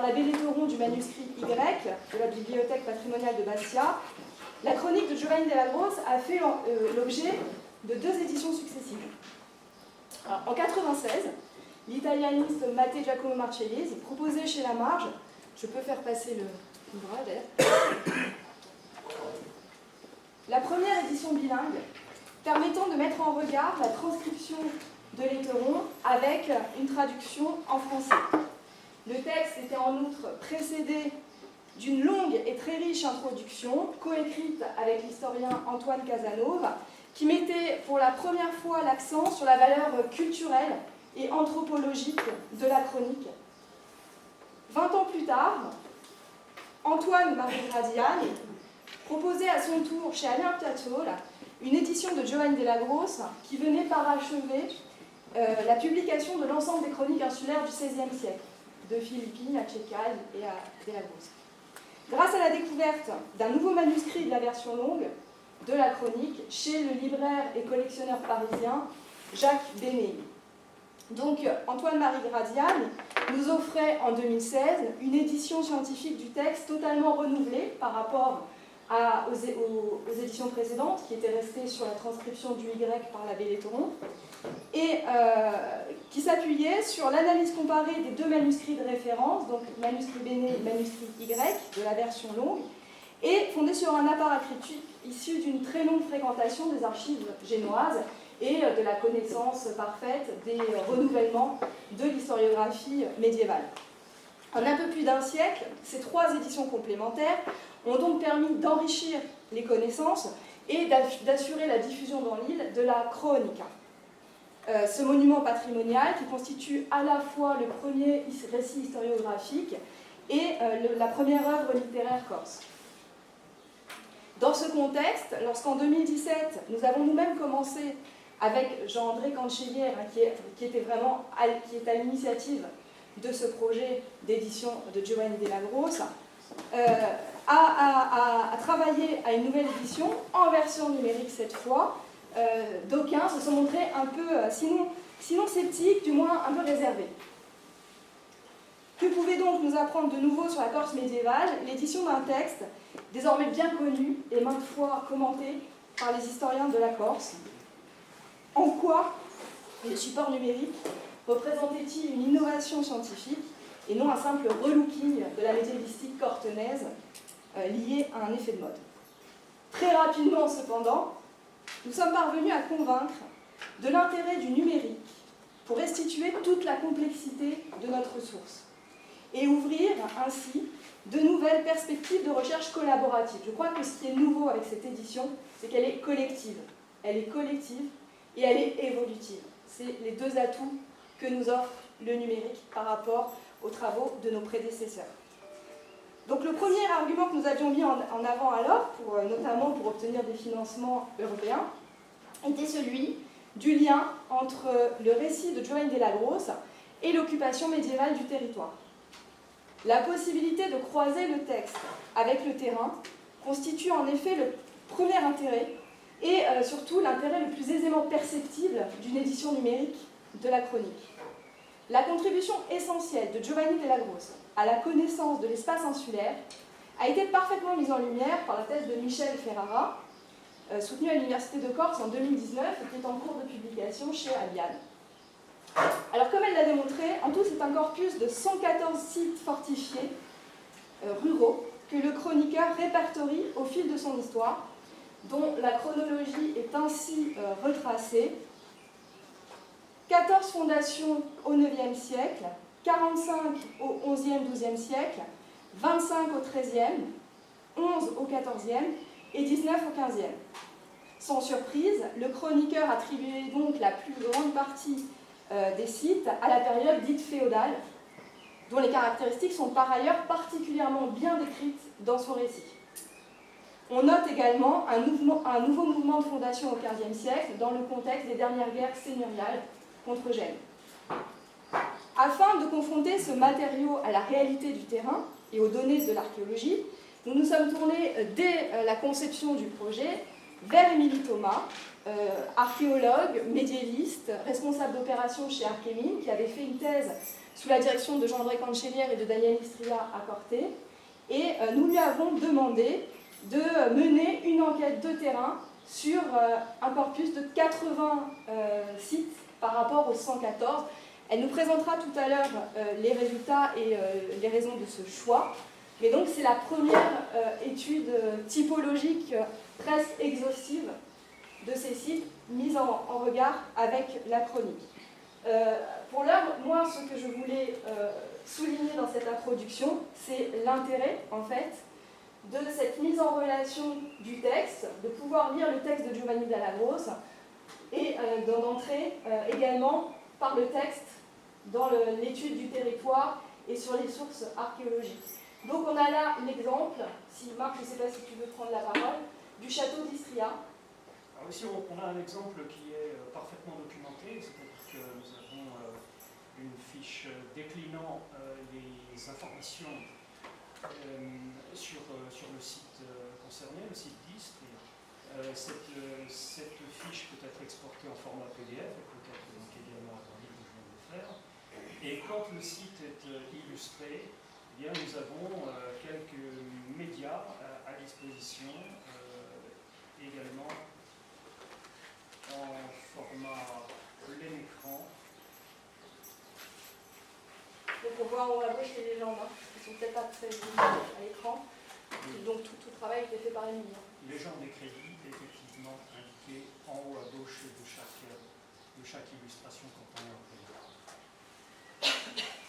la Belletteron du manuscrit Y de la Bibliothèque patrimoniale de Bastia, la chronique de Giovanni Della Grosse a fait l'objet de 2 éditions successives. Alors, en 1996, l'italianiste Matteo Giacomo Marcellesi proposait chez La Marge, je peux faire passer l'ouvrage d'ailleurs, la première édition bilingue permettant de mettre en regard la transcription de Letteron avec une traduction en français. Le texte était en outre précédé d'une longue et très riche introduction, coécrite avec l'historien Antoine Casanova, qui mettait pour la première fois l'accent sur la valeur culturelle et anthropologique de la chronique. 20 ans plus tard, Antoine Marie Gradiani proposait à son tour chez Alain Piatola une édition de Giovanni Della Grosse qui venait parachever la publication de l'ensemble des chroniques insulaires du XVIe siècle, de Philippine à Tchécal et à Della Grosse. Grâce à la découverte d'un nouveau manuscrit de la version longue de la chronique chez le libraire et collectionneur parisien Jacques Bénéi. Donc Antoine-Marie Gradiani nous offrait en 2016 une édition scientifique du texte totalement renouvelée par rapport aux éditions précédentes qui étaient restées sur la transcription du Y par la Belletteron et qui s'appuyait sur l'analyse comparée des 2 manuscrits de référence, donc le manuscrit Béné et le manuscrit Y de la version longue, et fondée sur un apparat critique issu d'une très longue fréquentation des archives génoises et de la connaissance parfaite des renouvellements de l'historiographie médiévale. En un peu plus d'1 siècle, ces 3 éditions complémentaires ont donc permis d'enrichir les connaissances et d'assurer la diffusion dans l'île de la Chronica. Ce monument patrimonial qui constitue à la fois le premier récit historiographique et la première œuvre littéraire corse. Dans ce contexte, lorsqu'en 2017, nous avons nous-mêmes commencé avec Jean-André Cancellière, qui est à l'initiative de ce projet d'édition de Giovanni Della Grosse, à travailler à une nouvelle édition, en version numérique cette fois, d'aucuns se sont montrés un peu, sinon sceptiques, du moins un peu réservés. Que pouvait donc nous apprendre de nouveau sur la Corse médiévale l'édition d'un texte désormais bien connu et maintes fois commenté par les historiens de la Corse? En quoi le support numérique représentait-il une innovation scientifique et non un simple relooking de la médiévistique cortenaise liée à un effet de mode? Très rapidement cependant, nous sommes parvenus à convaincre de l'intérêt du numérique pour restituer toute la complexité de notre source et ouvrir ainsi de nouvelles perspectives de recherche collaborative. Je crois que ce qui est nouveau avec cette édition, c'est qu'elle est collective. Elle est collective et elle est évolutive. C'est les 2 atouts que nous offre le numérique par rapport aux travaux de nos prédécesseurs. Donc le premier argument que nous avions mis en avant alors, notamment pour obtenir des financements européens, était celui du lien entre le récit de Giovanni Della Grosse et l'occupation médiévale du territoire. La possibilité de croiser le texte avec le terrain constitue en effet le premier intérêt et surtout l'intérêt le plus aisément perceptible d'une édition numérique de la chronique. La contribution essentielle de Giovanni Della Grosse à la connaissance de l'espace insulaire a été parfaitement mise en lumière par la thèse de Michel Ferrara, soutenue à l'Université de Corse en 2019 et qui est en cours de publication chez Alliane. Alors, comme elle l'a démontré, en tout, c'est un corpus de 114 sites fortifiés ruraux que le chroniqueur répertorie au fil de son histoire, dont la chronologie est ainsi retracée. 14 fondations au IXe siècle, 45 au XIe, XIIe siècle, 25 au XIIIe, 11 au XIVe et 19 au XVe. Sans surprise, le chroniqueur attribuait donc la plus grande partie des sites à la période dite féodale, dont les caractéristiques sont par ailleurs particulièrement bien décrites dans son récit. On note également un nouveau mouvement de fondation au XVe siècle dans le contexte des dernières guerres seigneuriales contre Gênes. Afin de confronter ce matériau à la réalité du terrain et aux données de l'archéologie, nous nous sommes tournés dès la conception du projet vers Émilie Thomas, archéologue, médiéviste, responsable d'opérations chez Arkemine, qui avait fait une thèse sous la direction de Jean-André Cancellière et de Daniel Istria à Corté. Et nous lui avons demandé de mener une enquête de terrain sur un corpus de 80 sites par rapport aux 114. Elle nous présentera tout à l'heure les résultats et les raisons de ce choix. Mais donc c'est la première étude typologique presque exhaustive de ces sites mis en regard avec la chronique. Pour l'heure, moi, ce que je voulais souligner dans cette introduction, c'est l'intérêt, en fait, de cette mise en relation du texte, de pouvoir lire le texte de Giovanni Della Grosse et d'entrer également par le texte dans l'étude du territoire et sur les sources archéologiques. Donc on a là l'exemple, si Marc, je ne sais pas si tu veux prendre la parole, du château d'Istria. Alors ici on a un exemple qui est parfaitement documenté, c'est-à-dire que nous avons une fiche déclinant les informations sur le site concerné, le site d'Istria. Cette fiche peut être exportée en format PDF, elle peut être donc également en ligne, je viens de le faire. Et quand le site est illustré, eh bien, nous avons quelques médias à disposition, également en format plein écran. Donc on voit en haut à gauche les légendes, hein, qui sont peut-être pas très visibles à l'écran. Donc tout le travail a été fait par Émilie. Légende des crédits, effectivement indiquée en haut à gauche de chaque illustration quand on est en plein.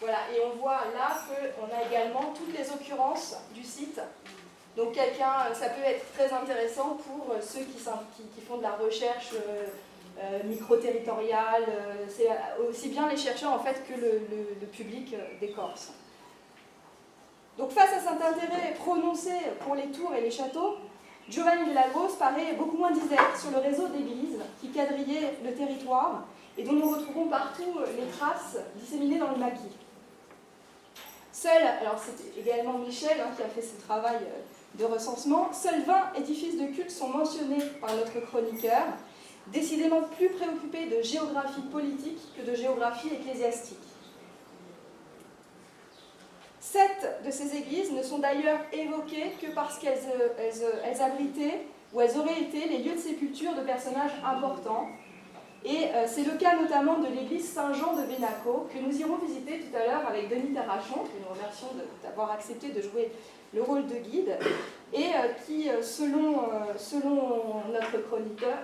Voilà, et on voit là qu'on a également toutes les occurrences du site. Donc ça peut être très intéressant pour ceux qui font de la recherche micro-territoriale. C'est aussi bien les chercheurs en fait que le public des Corses. Donc face à cet intérêt prononcé pour les tours et les châteaux, Giovanni Della Grosse paraît beaucoup moins disert sur le réseau d'églises qui quadrillaient le territoire et dont nous retrouvons partout les traces disséminées dans le maquis. Seuls, alors c'est également Michel qui a fait ce travail de recensement, seuls 20 édifices de culte sont mentionnés par notre chroniqueur, décidément plus préoccupé de géographie politique que de géographie ecclésiastique. 7 de ces églises ne sont d'ailleurs évoquées que parce qu'elles abritaient ou elles auraient été les lieux de sépulture de personnages importants. Et c'est le cas notamment de l'église Saint-Jean de Benaco, que nous irons visiter tout à l'heure avec Denis Terrachon, que nous remercions d'avoir accepté de jouer le rôle de guide, et qui, selon notre chroniqueur,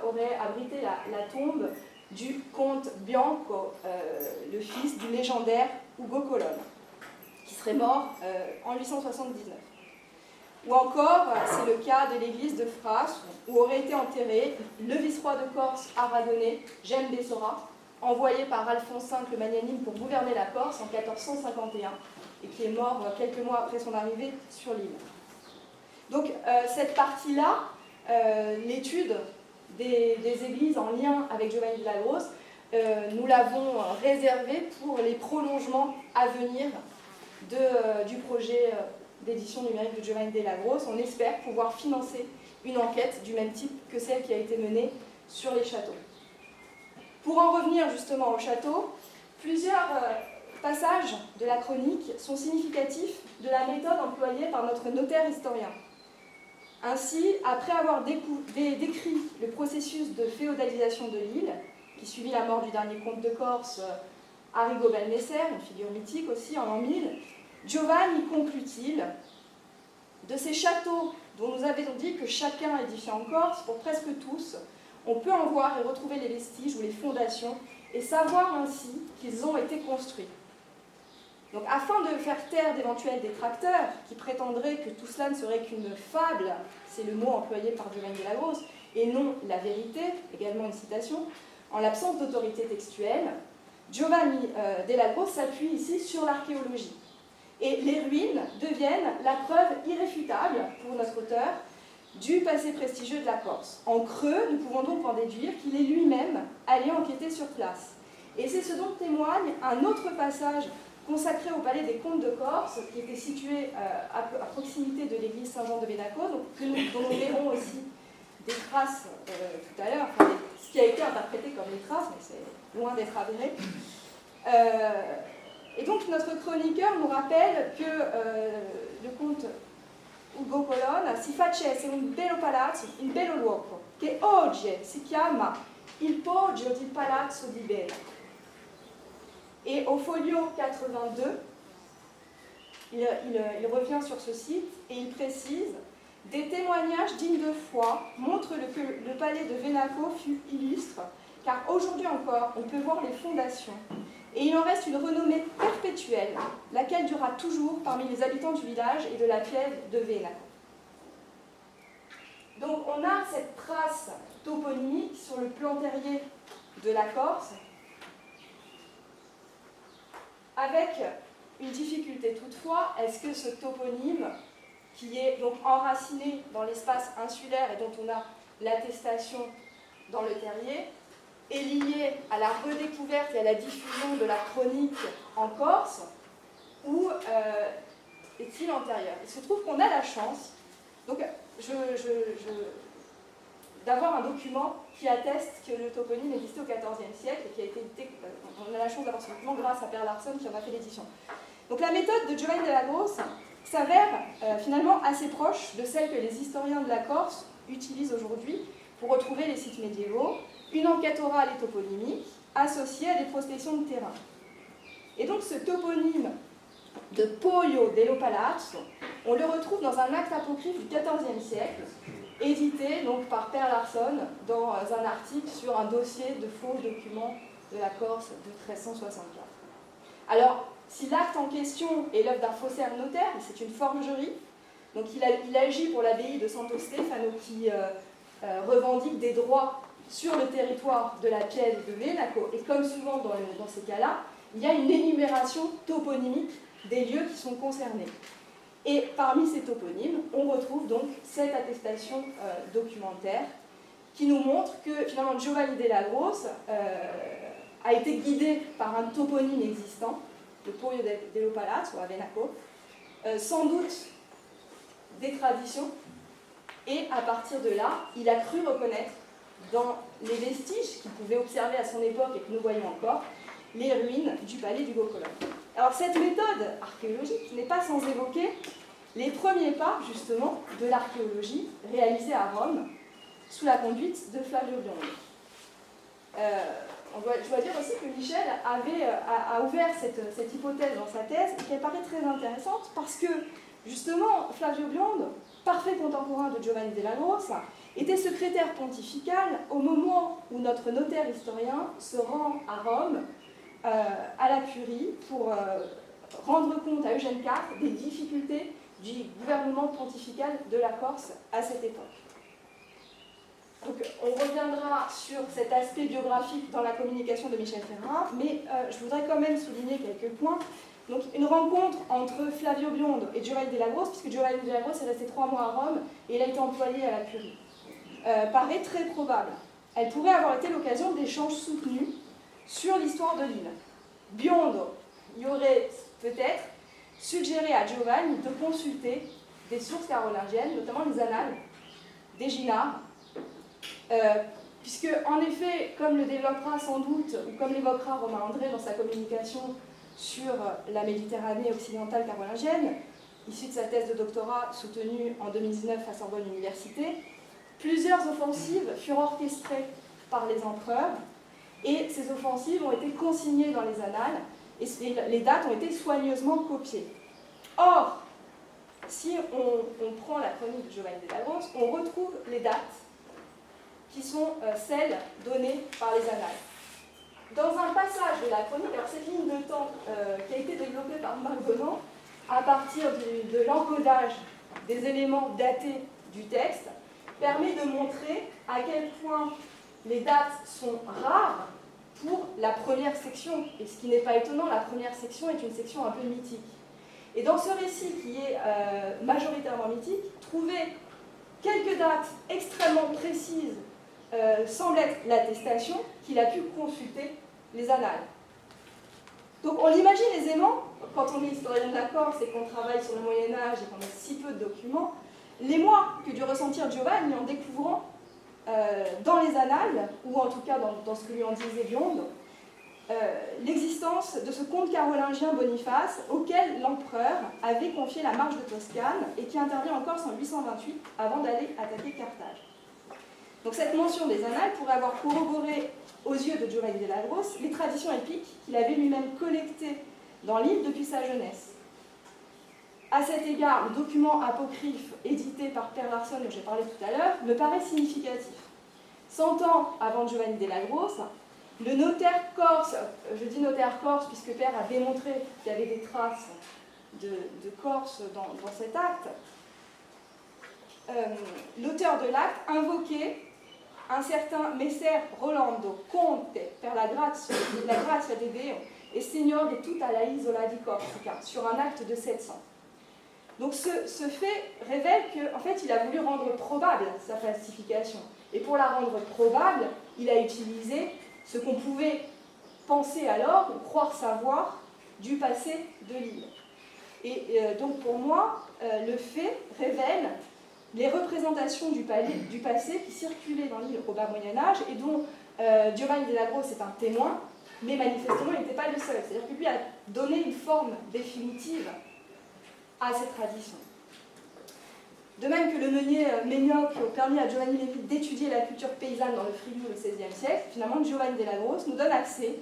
aurait abrité la tombe du comte Bianco, le fils du légendaire Ugo Colonne, qui serait mort en 879. Ou encore, c'est le cas de l'église de Fras, où aurait été enterré le vice-roi de Corse aragonais, Gemme Bessora, envoyé par Alphonse V le Magnanime pour gouverner la Corse en 1451, et qui est mort quelques mois après son arrivée sur l'île. Donc cette partie-là, l'étude des églises en lien avec Giovanni Della Grosse, nous l'avons réservée pour les prolongements à venir du projet d'édition numérique de Giovanni Della Grosse. On espère pouvoir financer une enquête du même type que celle qui a été menée sur les châteaux. Pour en revenir justement au château, plusieurs passages de la chronique sont significatifs de la méthode employée par notre notaire historien. Ainsi, après avoir décrit le processus de féodalisation de l'île, qui suivit la mort du dernier comte de Corse, Arrigo Balmesser, une figure mythique aussi en l'an 1000, Giovanni conclut-il, de ces châteaux dont nous avions dit que chacun édifié en Corse, pour presque tous, on peut en voir et retrouver les vestiges ou les fondations et savoir ainsi qu'ils ont été construits. Donc, afin de faire taire d'éventuels détracteurs qui prétendraient que tout cela ne serait qu'une fable, c'est le mot employé par Giovanni Della Grosse, et non la vérité, également une citation, en l'absence d'autorité textuelle, Giovanni Della Grosse s'appuie ici sur l'archéologie. Et les ruines deviennent la preuve irréfutable, pour notre auteur, du passé prestigieux de la Corse. En creux, nous pouvons donc en déduire qu'il est lui-même allé enquêter sur place. Et c'est ce dont témoigne un autre passage consacré au palais des comtes de Corse, qui était situé à proximité de l'église Saint-Jean de Benaco, dont nous verrons aussi des traces tout à l'heure, enfin, ce qui a été interprété comme des traces, mais c'est loin d'être avéré. Et donc notre chroniqueur nous rappelle que le comte Ugo Colonna si facesse un bello palazzo, un bello luogo, che oggi si chiama il Poggio di Palazzo di Bella. Et au folio 82, il revient sur ce site et il précise « Des témoignages dignes de foi montrent que le palais de Venaco fut illustre, car aujourd'hui encore, on peut voir les fondations. Et il en reste une renommée perpétuelle, laquelle durera toujours parmi les habitants du village et de la piève de Venaco. » Donc on a cette trace toponymique sur le plan terrier de la Corse, avec une difficulté toutefois, est-ce que ce toponyme, qui est donc enraciné dans l'espace insulaire et dont on a l'attestation dans le terrier, est lié à la redécouverte et à la diffusion de la chronique en Corse, ou est-il antérieur? Il se trouve qu'on a la chance donc, d'avoir un document qui atteste que le toponyme existait au XIVe siècle et qui a été édité. On a la chance d'avoir ce document grâce à Per Larsson qui en a fait l'édition. Donc la méthode de Giovanni della Grosse s'avère finalement assez proche de celle que les historiens de la Corse utilisent aujourd'hui pour retrouver les sites médiévaux, une enquête orale et toponymique associée à des prospections de terrain. Et donc ce toponyme de Poggio dello Palazzo, on le retrouve dans un acte apocryphe du XIVe siècle, édité donc par Per Larsson dans un article sur un dossier de faux documents de la Corse de 1364. Alors, si l'acte en question est l'œuvre d'un faussaire notaire, c'est une forgerie, donc il agit pour l'abbaye de Santo Stefano qui revendique des droits sur le territoire de la piève de Venaco, et comme souvent dans ces cas-là, il y a une énumération toponymique des lieux qui sont concernés. Et parmi ces toponymes, on retrouve donc cette attestation documentaire qui nous montre que finalement Giovanni della Grosse a été guidé par un toponyme existant, le Poggio dello Palazzo à Venaco, sans doute des traditions, et à partir de là, il a cru reconnaître dans les vestiges qu'il pouvait observer à son époque et que nous voyons encore, les ruines du palais d'Ugo Colonna. Alors cette méthode archéologique n'est pas sans évoquer les premiers pas justement de l'archéologie réalisée à Rome sous la conduite de Flavio Biondo. Je dois dire aussi que Michel a ouvert cette hypothèse dans sa thèse et qu'elle paraît très intéressante parce que justement Flavio Biondo, parfait contemporain de Giovanni della Grosse, était secrétaire pontifical au moment où notre notaire historien se rend à Rome à la Curie pour rendre compte à Eugène IV des difficultés du gouvernement pontifical de la Corse à cette époque. Donc on reviendra sur cet aspect biographique dans la communication de Michel Ferrin, mais je voudrais quand même souligner quelques points. Donc une rencontre entre Flavio Biondo et Giovanni della Grosse, puisque Giovanni della Grosse est resté 3 mois à Rome et il a été employé à la Curie, paraît très probable. Elle pourrait avoir été l'occasion d'échanges soutenus sur l'histoire de l'île. Biondo y aurait peut-être suggéré à Giovanni de consulter des sources carolingiennes, notamment les annales des Ginards, puisque en effet, comme le développera sans doute, ou comme l'évoquera Romain André dans sa communication sur la Méditerranée occidentale carolingienne, issue de sa thèse de doctorat soutenue en 2019 à Sorbonne Université, plusieurs offensives furent orchestrées par les empereurs, et ces offensives ont été consignées dans les annales, et les dates ont été soigneusement copiées. Or, si on prend la chronique de Giovanni della Grosse, on retrouve les dates qui sont celles données par les annales. Dans un passage de la chronique, alors cette ligne de temps qui a été développée par Marc Bonan, à partir de l'encodage des éléments datés du texte, permet de montrer à quel point les dates sont rares pour la première section. Et ce qui n'est pas étonnant, la première section est une section un peu mythique. Et dans ce récit qui est majoritairement mythique, trouver quelques dates extrêmement précises semble être l'attestation qu'il a pu consulter les annales. Donc on imagine aisément, quand on est historien de la Corse et qu'on travaille sur le Moyen-Âge et qu'on a si peu de documents, l'émoi que dut ressentir Giovanni en découvrant dans les annales, ou en tout cas dans ce que lui en disait Biondo, l'existence de ce comte carolingien Boniface auquel l'empereur avait confié la marche de Toscane et qui intervient en Corse en 828 avant d'aller attaquer Carthage. Donc cette mention des annales pourrait avoir corroboré aux yeux de Giovanni della Grosse les traditions épiques qu'il avait lui-même collectées dans l'île depuis sa jeunesse. À cet égard, le document apocryphe édité par Père Larson dont j'ai parlé tout à l'heure me paraît significatif. 100 ans avant Giovanni della Grosse, le notaire corse, je dis notaire corse puisque Père a démontré qu'il y avait des traces de Corse dans cet acte, l'auteur de l'acte invoquait un certain Messer Rolando Conte per la grazia de Deo et Signor di tutta la isola di Corsica sur un acte de 700. Donc ce fait révèle qu'en fait il a voulu rendre probable sa falsification. Et pour la rendre probable, il a utilisé ce qu'on pouvait penser alors, ou croire savoir, du passé de l'île. Et donc pour moi, le fait révèle les représentations du passé qui circulaient dans l'île au bas Moyen-Âge et dont Giovanni della Grosse est un témoin, mais manifestement il n'était pas le seul. C'est-à-dire que lui a donné une forme définitive à cette tradition. De même que le meunier Ménioc a permis à Giovanni Lévi d'étudier la culture paysanne dans le Frioul au XVIe siècle, finalement Giovanni della Grosse nous donne accès,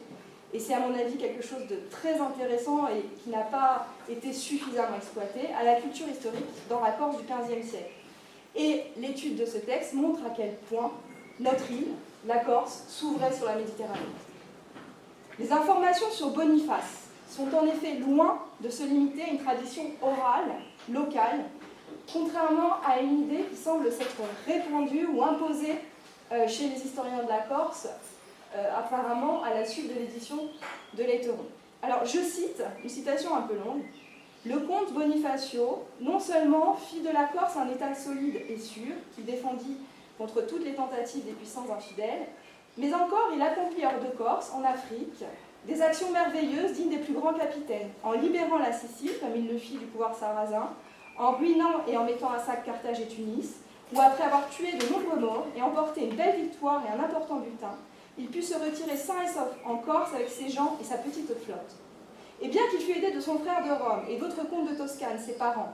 et c'est à mon avis quelque chose de très intéressant et qui n'a pas été suffisamment exploité, à la culture historique dans la Corse du XVe siècle. Et l'étude de ce texte montre à quel point notre île, la Corse, s'ouvrait sur la Méditerranée. Les informations sur Boniface sont en effet loin de se limiter à une tradition orale, locale, contrairement à une idée qui semble s'être répandue ou imposée chez les historiens de la Corse, apparemment à la suite de l'édition de l'Héteron. Alors je cite, une citation un peu longue, « Le comte Bonifacio, non seulement fit de la Corse un État solide et sûr, qu'il défendit contre toutes les tentatives des puissants infidèles, mais encore il accomplit hors de Corse, en Afrique, des actions merveilleuses dignes des plus grands capitaines, en libérant la Sicile, comme il le fit du pouvoir sarrasin, en ruinant et en mettant à sac Carthage et Tunis, où après avoir tué de nombreux morts et emporté une belle victoire et un important butin, il put se retirer sain et sauf en Corse avec ses gens et sa petite flotte. Et bien qu'il fût aidé de son frère de Rome et d'autres comtes de Toscane, ses parents,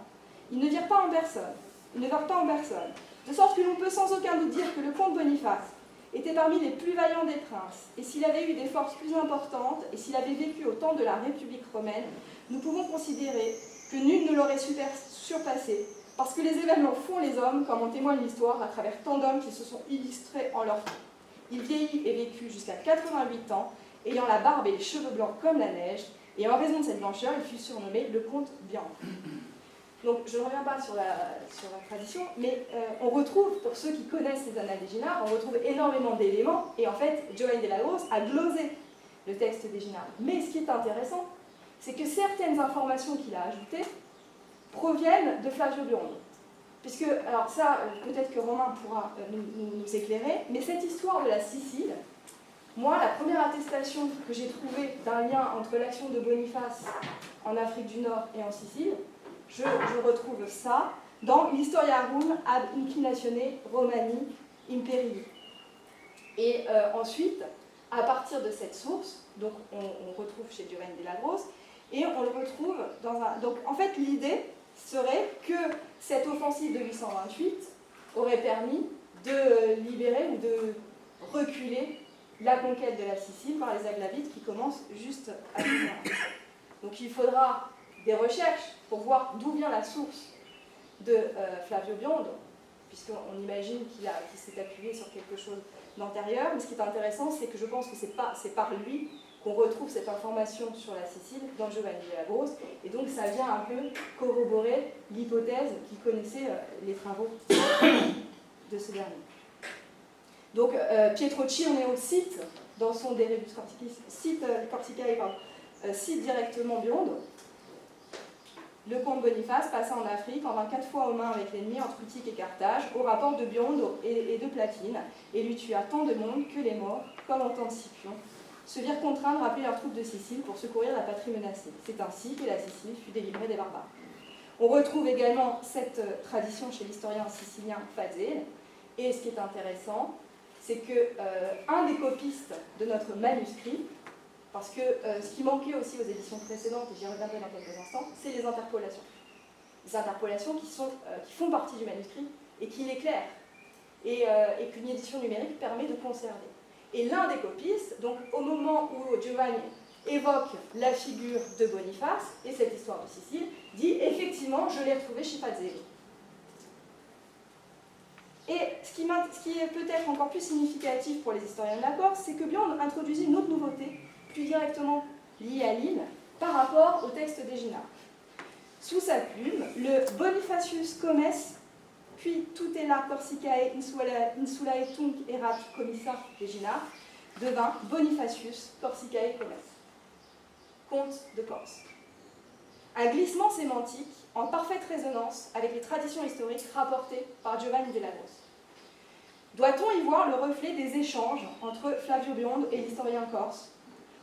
ils ne virent pas en personne, de sorte que l'on peut sans aucun doute dire que le comte Boniface était parmi les plus vaillants des princes, et s'il avait eu des forces plus importantes, et s'il avait vécu au temps de la République romaine, nous pouvons considérer que nul ne l'aurait surpassé, parce que les événements font les hommes, comme en témoigne l'histoire, à travers tant d'hommes qui se sont illustrés en leur temps. Il vieillit et vécut jusqu'à 88 ans, ayant la barbe et les cheveux blancs comme la neige, et en raison de cette blancheur, il fut surnommé le comte Bianco. Donc je ne reviens pas sur la tradition, mais on retrouve, pour ceux qui connaissent les annales d'Eginhard, on retrouve énormément d'éléments, et en fait, Giovanni della Grosse a glosé le texte d'Eginhard. Mais ce qui est intéressant, c'est que certaines informations qu'il a ajoutées proviennent de Flavio Biondo. Puisque, alors ça, peut-être que Romain pourra nous éclairer, mais cette histoire de la Sicile, moi, la première attestation que j'ai trouvée d'un lien entre l'action de Boniface en Afrique du Nord et en Sicile, je retrouve ça dans l'Historiarum ad inclinatione Romani Imperii. Et ensuite, à partir de cette source, donc on retrouve chez Giovanni della Grosse, et on le retrouve dans un... Donc en fait, l'idée serait que cette offensive de 828 aurait permis de libérer ou de reculer la conquête de la Sicile par les Aghlabites qui commencent juste à venir. Donc il faudra des recherches pour voir d'où vient la source de Flavio Biondo, puisqu'on imagine qu'il s'est appuyé sur quelque chose d'antérieur. Mais ce qui est intéressant, c'est que je pense que c'est par lui qu'on retrouve cette information sur la Sicile dans Giovanni della Grosse, et donc ça vient un peu corroborer l'hypothèse qu'il connaissait les travaux de ce dernier. Donc Pietro Cirneo cite, dans son De Rebus Corsicae, cite directement Biondo. Le comte Boniface passa en Afrique en 24 fois aux mains avec l'ennemi entre Utique et Carthage, au rapport de Biondo et de Platine, et lui tua tant de monde que les morts, comme en temps de Scipion, se virent contraints de rappeler leurs troupes de Sicile pour secourir la patrie menacée. C'est ainsi que la Sicile fut délivrée des barbares. On retrouve également cette tradition chez l'historien sicilien Fazil, Et ce qui est intéressant, c'est qu'un des copistes de notre manuscrit, parce que ce qui manquait aussi aux éditions précédentes, et j'y reviendrai dans quelques instants, c'est les interpolations. Les interpolations qui font partie du manuscrit et qui l'éclairent, et qu'une édition numérique permet de conserver. Et l'un des copistes, donc au moment où Giovanni évoque la figure de Boniface et cette histoire de Sicile, dit effectivement, je l'ai retrouvé chez Fazzelli. Et ce qui est peut-être encore plus significatif pour les historiens de la Corse, c'est que Bion introduisit une autre nouveauté, plus directement liée à l'île, par rapport au texte d'Egina. Sous sa plume, le Bonifacius Comes, puis tutela Corsicae insulae tunc erat commissa d'Egina, devint Bonifacius Corsicae Comes, comte de Corse. Un glissement sémantique en parfaite résonance avec les traditions historiques rapportées par Giovanni della Grossa. Doit-on y voir le reflet des échanges entre Flavio Biondo et l'historien corse,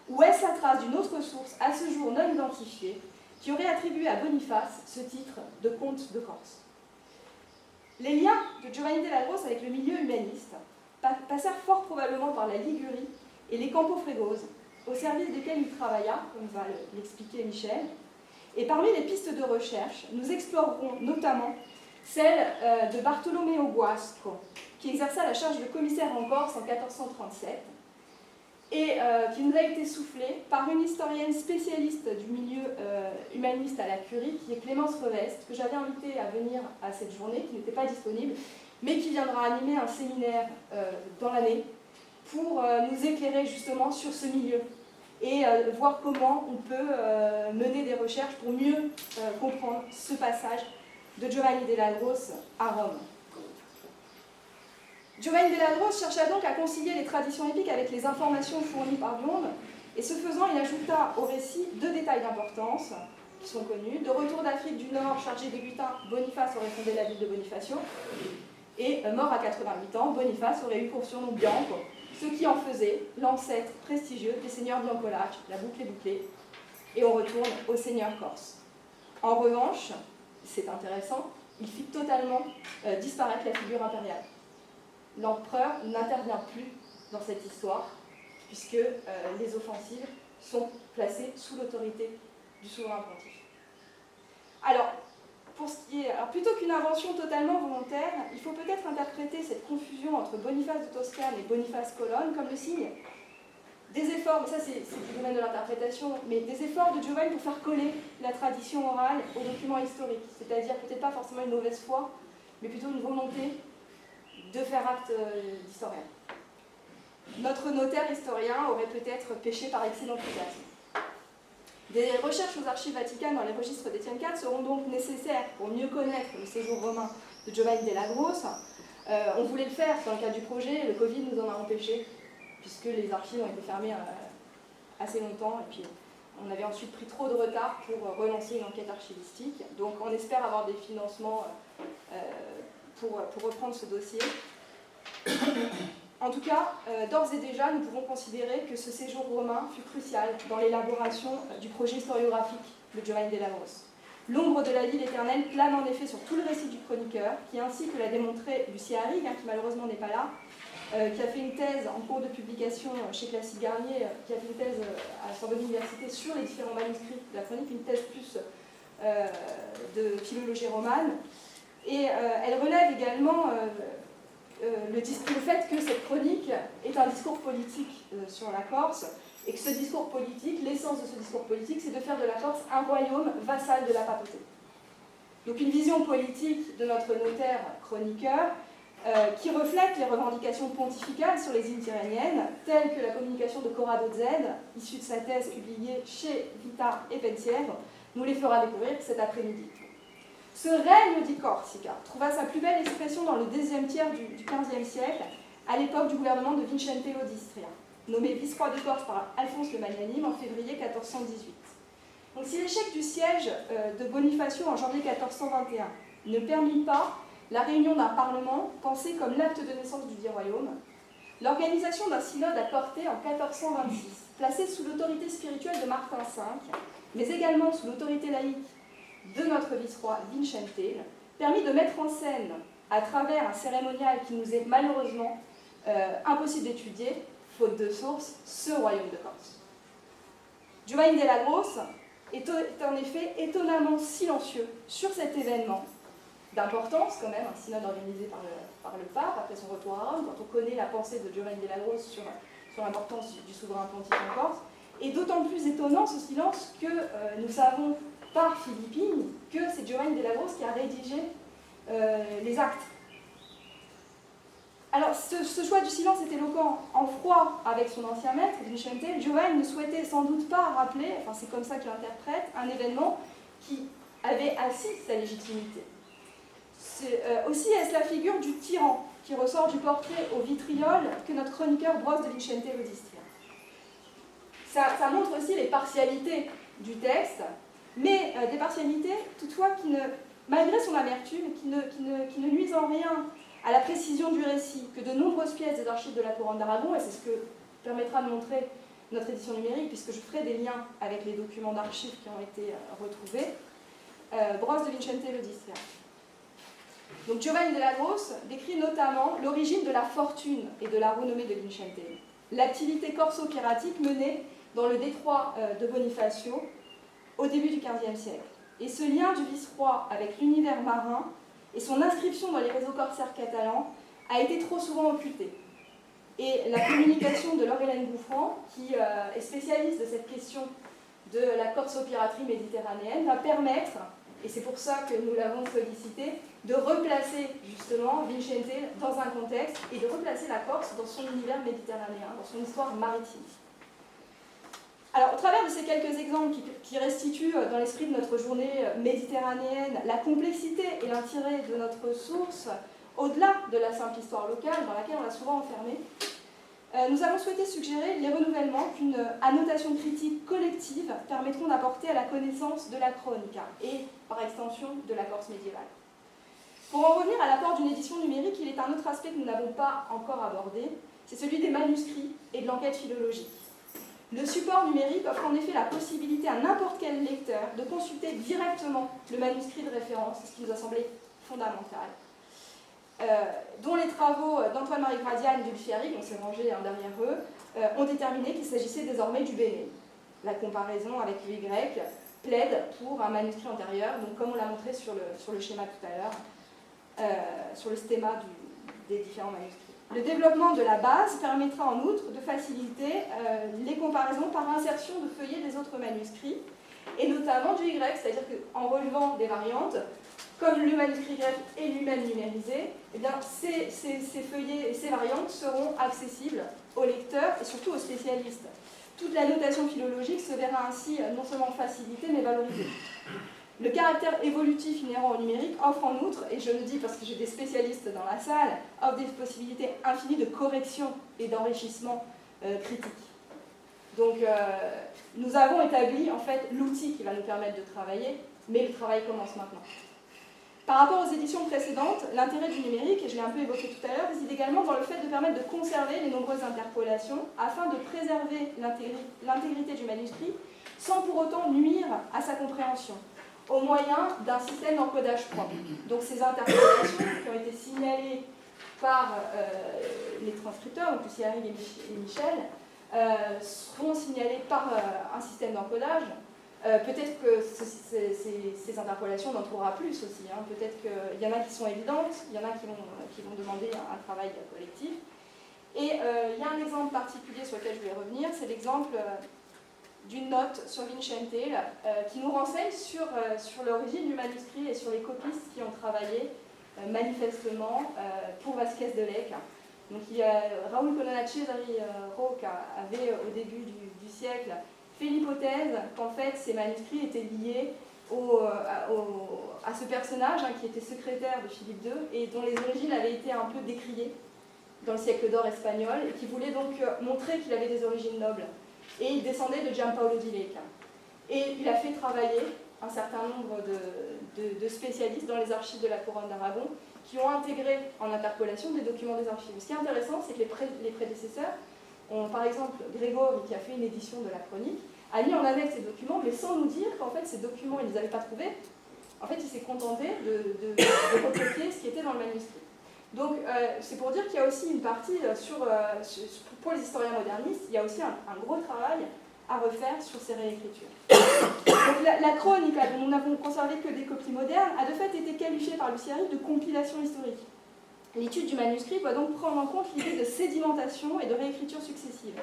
ou est-ce la trace d'une autre source, à ce jour non identifiée, qui aurait attribué à Boniface ce titre de comte de Corse? Les liens de Giovanni della Grossa avec le milieu humaniste passèrent fort probablement par la Ligurie et les Campo Fregosi, au service desquels il travailla, comme va l'expliquer Michel. Et parmi les pistes de recherche, nous explorerons notamment celle de Bartolomeo Guasco, qui exerça la charge de commissaire en Corse en 1437, et qui nous a été soufflée par une historienne spécialiste du milieu humaniste à la Curie, qui est Clémence Reveste, que j'avais invitée à venir à cette journée, qui n'était pas disponible, mais qui viendra animer un séminaire dans l'année pour nous éclairer justement sur ce milieu et voir comment on peut mener des recherches pour mieux comprendre ce passage de Giovanni della Grossa à Rome. Giovanni della Grossa chercha donc à concilier les traditions épiques avec les informations fournies par Bionde, et ce faisant, il ajouta au récit deux détails d'importance qui sont connus. De retour d'Afrique du Nord, chargé des butins, Boniface aurait fondé la ville de Bonifacio, et mort à 88 ans, Boniface aurait eu pour surnom Bianco, ce qui en faisait l'ancêtre prestigieux des seigneurs Biancolacci, la boucle est bouclée, et on retourne aux seigneurs corses. En revanche, c'est intéressant, il fit totalement disparaître la figure impériale. L'empereur n'intervient plus dans cette histoire, puisque les offensives sont placées sous l'autorité du souverain pontife. Alors, pour ce qui est, plutôt qu'une invention totalement volontaire, il faut peut-être interpréter cette confusion entre Boniface de Toscane et Boniface Colonne comme le signe des efforts, ça c'est du domaine de l'interprétation, mais des efforts de Giovanni pour faire coller la tradition orale aux documents historiques, c'est-à-dire peut-être pas forcément une mauvaise foi, mais plutôt une volonté de faire acte d'historien. Notre notaire historien aurait peut-être péché par excès d'enthousiasme. Des recherches aux archives vaticanes dans les registres d'Étienne IV seront donc nécessaires pour mieux connaître le séjour romain de Giovanni della Grossa. On voulait le faire dans le cadre du projet, le Covid nous en a empêché, puisque les archives ont été fermées assez longtemps, et puis on avait ensuite pris trop de retard pour relancer une enquête archivistique. Donc on espère avoir des financements pour reprendre ce dossier. En tout cas, d'ores et déjà, nous pouvons considérer que ce séjour romain fut crucial dans l'élaboration du projet historiographique de Giovanni della Grossa. L'ombre de la ville éternelle plane en effet sur tout le récit du chroniqueur, qui, ainsi que l'a démontré Lucie Harrig, qui malheureusement n'est pas là, qui a fait une thèse en cours de publication chez Classique Garnier, qui a fait une thèse à la Sorbonne Université sur les différents manuscrits de la chronique, une thèse plus de philologie romane. Et elle relève également le fait que cette chronique est un discours politique sur la Corse, et que ce discours politique, l'essence de ce discours politique, c'est de faire de la Corse un royaume vassal de la papauté. Donc une vision politique de notre notaire chroniqueur qui reflète les revendications pontificales sur les îles Tyrrhéniennes, telles que la communication de Corrado Z, issue de sa thèse publiée chez Vita et Pensiero, nous les fera découvrir cet après-midi. Ce règne di Corsica trouva sa plus belle expression dans le deuxième tiers du XVe siècle, à l'époque du gouvernement de Vincentelo d'Istria, nommé vice-roi de Corse par Alphonse le Magnanime en février 1418. Donc si l'échec du siège de Bonifacio en janvier 1421 ne permit pas la réunion d'un parlement pensé comme l'acte de naissance du dit royaume, l'organisation d'un synode à Corté en 1426, placé sous l'autorité spirituelle de Martin V, mais également sous l'autorité laïque de notre vice-roi Vincente, permit de mettre en scène à travers un cérémonial qui nous est malheureusement impossible d'étudier, faute de sources, ce royaume de Corse. Giovanni della Grosse est en effet étonnamment silencieux sur cet événement d'importance, quand même, un synode organisé par le pape après son retour à Rome, quand on connaît la pensée de Giovanni della Grosse sur l'importance du souverain pontife en Corse, et d'autant plus étonnant ce silence que nous savons par Philippine que c'est Giovanni della Grosse qui a rédigé les actes. Alors, ce choix du silence est éloquent. En froid avec son ancien maître, Vicente, Giovanni ne souhaitait sans doute pas rappeler, enfin c'est comme ça qu'il interprète, un événement qui avait assis sa légitimité. Aussi est-ce la figure du tyran qui ressort du portrait au vitriol que notre chroniqueur brosse de Vicente Lodistria. Ça montre aussi les partialités du texte, mais des partialités toutefois qui malgré son amertume, qui ne nuisent en rien à la précision du récit, que de nombreuses pièces des archives de la couronne d'Aragon, et c'est ce que permettra de montrer notre édition numérique, puisque je ferai des liens avec les documents d'archives qui ont été retrouvés, brosse de Vicente Lodistria. Donc Giovanni della Grosse décrit notamment l'origine de la fortune et de la renommée de Vicente, l'activité corso-piratique menée dans le détroit de Bonifacio au début du XVe siècle, et ce lien du vice-roi avec l'univers marin et son inscription dans les réseaux corsaires catalans a été trop souvent occultée. Et la communication de Laure-Hélène Gouffran, qui est spécialiste de cette question de la corso-piraterie méditerranéenne, va permettre, et c'est pour ça que nous l'avons sollicité, de replacer justement Vicente dans un contexte et de replacer la Corse dans son univers méditerranéen, dans son histoire maritime. Alors, au travers de ces quelques exemples qui restituent dans l'esprit de notre journée méditerranéenne la complexité et l'intérêt de notre source, au-delà de la simple histoire locale dans laquelle on l'a souvent enfermée, nous avons souhaité suggérer les renouvellements qu'une annotation critique collective permettront d'apporter à la connaissance de la chronica et, par extension, de la Corse médiévale. Pour en revenir à l'apport d'une édition numérique, il est un autre aspect que nous n'avons pas encore abordé, c'est celui des manuscrits et de l'enquête philologique. Le support numérique offre en effet la possibilité à n'importe quel lecteur de consulter directement le manuscrit de référence, ce qui nous a semblé fondamental, dont les travaux d'Antoine-Marie Gradian et de Luciari, on s'est rangé derrière eux, ont déterminé qu'il s'agissait désormais du Béné. La comparaison avec l'Y plaide pour un manuscrit antérieur, donc comme on l'a montré sur le schéma tout à l'heure, sur le stéma des différents manuscrits. Le développement de la base permettra en outre de faciliter les comparaisons par insertion de feuillets des autres manuscrits, et notamment du Y, c'est-à-dire qu'en relevant des variantes, comme le manuscrit grec est lui-même numérisé, eh bien, ces feuillets et ces variantes seront accessibles aux lecteurs et surtout aux spécialistes. Toute la notation philologique se verra ainsi non seulement facilitée, mais valorisée. Le caractère évolutif inhérent au numérique offre en outre, et je le dis parce que j'ai des spécialistes dans la salle, offre des possibilités infinies de correction et d'enrichissement critique. Donc nous avons établi en fait l'outil qui va nous permettre de travailler, mais le travail commence maintenant. Par rapport aux éditions précédentes, l'intérêt du numérique, et je l'ai un peu évoqué tout à l'heure, réside également dans le fait de permettre de conserver les nombreuses interpolations afin de préserver l'intégrité du manuscrit sans pour autant nuire à sa compréhension, au moyen d'un système d'encodage propre. Donc ces interpolations qui ont été signalées par les transcripteurs, donc Lucie Harry et Michel, seront signalées par un système d'encodage. Peut-être que ces interpolations, on en trouvera plus aussi. Peut-être qu'il y en a qui sont évidentes, il y en a qui vont demander un travail collectif. Et il y a un exemple particulier sur lequel je vais revenir, c'est l'exemple d'une note sur Vicente qui nous renseigne sur l'origine du manuscrit et sur les copistes qui ont travaillé manifestement pour Vasquez de Lec. Donc il y a Raoul Colonna Cesari Roca avait au début du siècle fait l'hypothèse qu'en fait ces manuscrits étaient liés à ce personnage qui était secrétaire de Philippe II et dont les origines avaient été un peu décriées dans le siècle d'or espagnol et qui voulait donc montrer qu'il avait des origines nobles. Et il descendait de Giampaolo di Leca. Et il a fait travailler un certain nombre de spécialistes dans les archives de la couronne d'Aragon qui ont intégré en interpolation des documents des archives. Ce qui est intéressant, c'est que les prédécesseurs, par exemple Grégory, qui a fait une édition de la chronique, a mis en annexe ces documents, mais sans nous dire qu'en fait ces documents, ils ne les avaient pas trouvés. En fait, il s'est contenté de recopier ce qui était dans le manuscrits. Donc c'est pour dire qu'il y a aussi une partie pour les historiens modernistes, il y a aussi un gros travail à refaire sur ces réécritures. Donc la chronique, dont nous n'avons conservé que des copies modernes, a de fait été qualifiée par Lucieri de compilation historique. L'étude du manuscrit doit donc prendre en compte l'idée de sédimentation et de réécriture successive.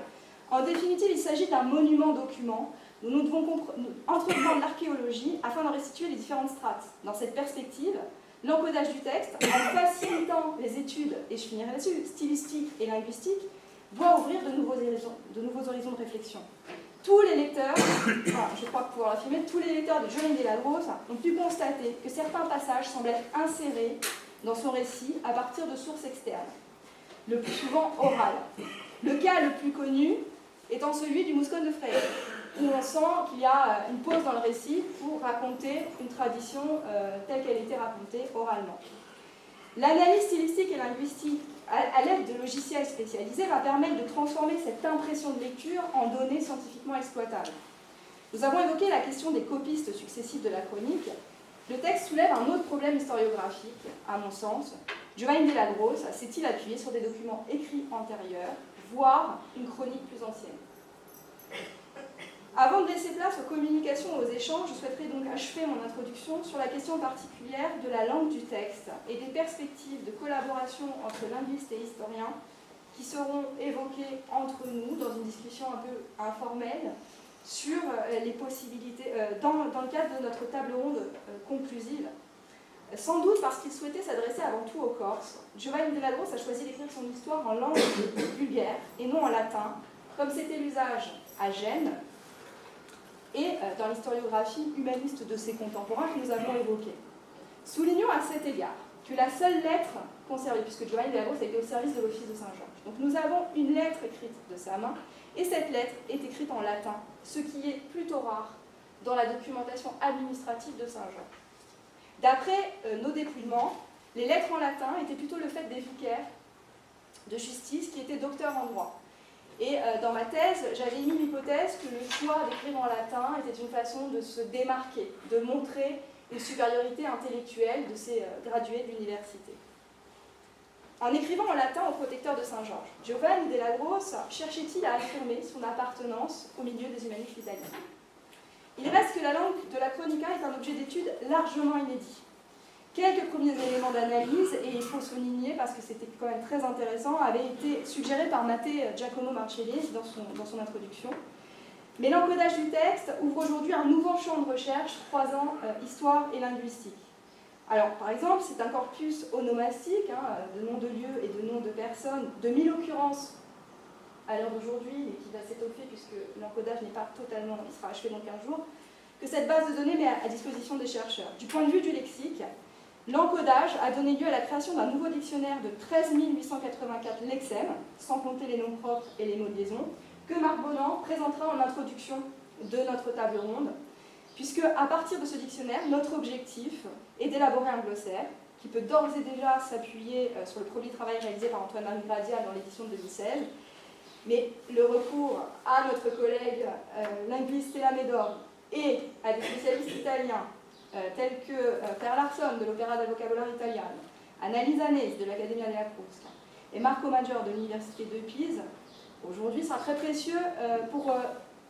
En définitive, il s'agit d'un monument document où nous devons entreprendre l'archéologie afin d'en restituer les différentes strates. Dans cette perspective, l'encodage du texte, en facilitant les études, et je finirai là-dessus, stylistiques et linguistiques, doit ouvrir de nouveaux horizons de réflexion. Tous les lecteurs, je crois pouvoir l'affirmer, tous les lecteurs de Giovanni della Grossa ont pu constater que certains passages semblent être insérés dans son récit à partir de sources externes, le plus souvent orales. Le cas le plus connu étant celui du Muscone de Freire, où on sent qu'il y a une pause dans le récit pour raconter une tradition telle qu'elle était racontée oralement. L'analyse stylistique et linguistique à l'aide de logiciels spécialisés va permettre de transformer cette impression de lecture en données scientifiquement exploitables. Nous avons évoqué la question des copistes successifs de la chronique. Le texte soulève un autre problème historiographique, à mon sens. Giovanni della Grossa s'est-il appuyé sur des documents écrits antérieurs, voire une chronique plus ancienne? Avant de laisser place aux communications et aux échanges, je souhaiterais donc achever mon introduction sur la question particulière de la langue du texte et des perspectives de collaboration entre linguistes et historiens qui seront évoquées entre nous dans une discussion un peu informelle sur les possibilités, dans le cadre de notre table ronde conclusive. Sans doute parce qu'il souhaitait s'adresser avant tout aux Corses, Giovanni della Grossa a choisi d'écrire son histoire en langue vulgaire et non en latin, comme c'était l'usage à Gênes, et dans l'historiographie humaniste de ses contemporains que nous avons évoquée. Soulignons à cet égard que la seule lettre conservée, puisque Giovanni della Grossa a été au service de l'office de Saint-Georges, donc nous avons une lettre écrite de sa main, et cette lettre est écrite en latin, ce qui est plutôt rare dans la documentation administrative de Saint-Georges. D'après nos dépouillements, les lettres en latin étaient plutôt le fait des vicaires de justice qui étaient docteurs en droit. Et dans ma thèse, j'avais mis l'hypothèse que le choix d'écrire en latin était une façon de se démarquer, de montrer une supériorité intellectuelle de ces gradués de l'université. En écrivant en latin au protecteur de Saint-Georges, Giovanni della Grossa cherchait-il à affirmer son appartenance au milieu des humanistes italiens? Il reste que la langue de la Chronica est un objet d'étude largement inédit. Quelques premiers éléments d'analyse, et il faut souligner parce que c'était quand même très intéressant, avaient été suggérés par Matteo Giacomo Marcelli dans son introduction. Mais l'encodage du texte ouvre aujourd'hui un nouveau champ de recherche croisant histoire et linguistique. Alors, par exemple, c'est un corpus onomastique, de noms de lieux et de noms de personnes, de 1000 occurrences à l'heure d'aujourd'hui, mais qui va s'étoffer puisque l'encodage n'est pas totalement, il sera achevé dans 15 jours, que cette base de données met à disposition des chercheurs. Du point de vue du lexique, l'encodage a donné lieu à la création d'un nouveau dictionnaire de 13 884 lexèmes, sans compter les noms propres et les mots de liaison, que Marc Bonan présentera en introduction de notre table ronde, puisque à partir de ce dictionnaire, notre objectif est d'élaborer un glossaire qui peut d'ores et déjà s'appuyer sur le premier travail réalisé par Antoine-Marie Gradia dans l'édition de 2016, mais le recours à notre collègue linguiste Stella Médor et à des spécialistes italiens tels que Per Larsson de l'Opera del Vocabolario Italiano, Annalisa Nesi de l'Accademia della Crusca et Marco Maggior de l'Université de Pise, aujourd'hui sera très précieux pour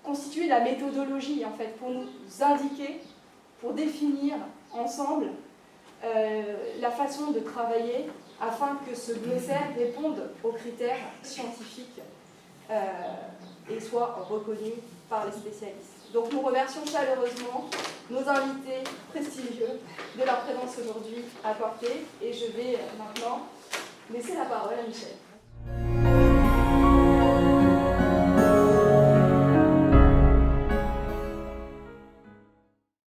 constituer la méthodologie, en fait, pour nous indiquer, pour définir ensemble la façon de travailler afin que ce glossaire réponde aux critères scientifiques et soit reconnu par les spécialistes. Donc nous remercions chaleureusement nos invités prestigieux de leur présence aujourd'hui apportée et je vais maintenant laisser la parole à Michel.